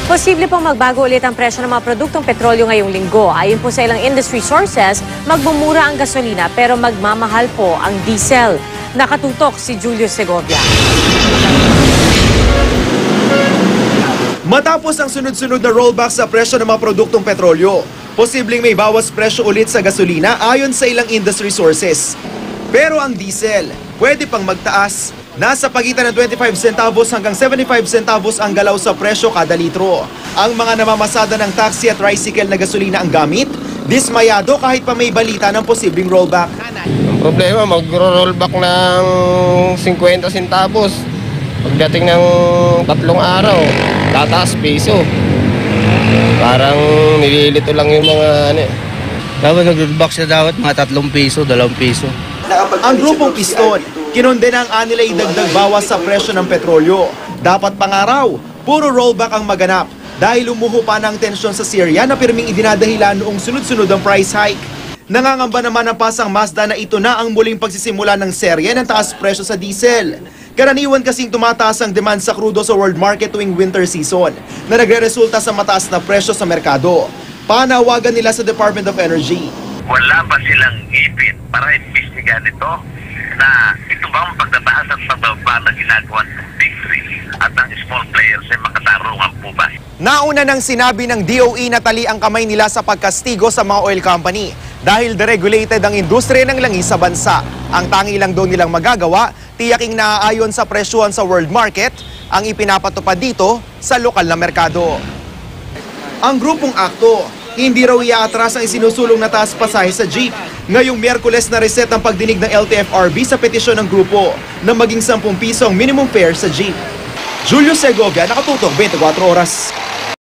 Posible pong magbago ulit ang presyo ng mga produktong petrolyo ngayong linggo. Ayon po sa ilang industry sources, magmumura ang gasolina pero magmamahal po ang diesel. Nakatutok si Julio Segovia. Matapos ang sunod-sunod na rollback sa presyo ng mga produktong petrolyo, posibleng may bawas presyo ulit sa gasolina ayon sa ilang industry sources. Pero ang diesel, pwede pang magtaas. Nasa pagitan ng 25 centavos hanggang 75 centavos ang galaw sa presyo kada litro. Ang mga namamasada ng taxi at tricycle na gasolina ang gamit, dismayado kahit pa may balita ng posibleng rollback. Ang problema, magro-rollback ng 50 centavos. Pagdating ng 3 araw, tataas piso. Parang nililito lang yung mga Dapat nag-rollback siya dapat mga 3 piso, 2 piso. Ang grupong Piston, kinondena ang anilay dagdag bawas sa presyo ng petrolyo. Dapat pangaraw, puro rollback ang maganap dahil umuho pa ng tensyon sa Syria na pirming idinadahilan noong sunod-sunod ang price hike. Nangangamba naman ang pasang Mazda na ito na ang muling pagsisimula ng serye ng taas presyo sa diesel. Karaniwan kasing tumataas ang demand sa krudo sa world market tuwing winter season na nagre-resulta sa mataas na presyo sa merkado. Panawagan nila sa Department of Energy. Wala ba silang ngipin para imbestigahan ito na ito ba ang pagtataas at pagbaba na ginagawa ng big three at ang small players ay makatarungan po ba? Nauna nang sinabi ng DOE na tali ang kamay nila sa pagkastigo sa mga oil company dahil deregulated ang industriya ng langis sa bansa. Ang tangi lang daw nilang magagawa, tiyaking naaayon sa presyuhan sa world market ang ipinapatupad dito sa lokal na merkado. Ang grupong akto, hindi raw iaatras ang isinusulong na taas pasahe sa jeep. Ngayong Miyerkules na reset ang pagdinig ng LTFRB sa petisyon ng grupo na maging 10 piso ang minimum fare sa jeep. Julio Segovia, Nakatutok, 24 Oras.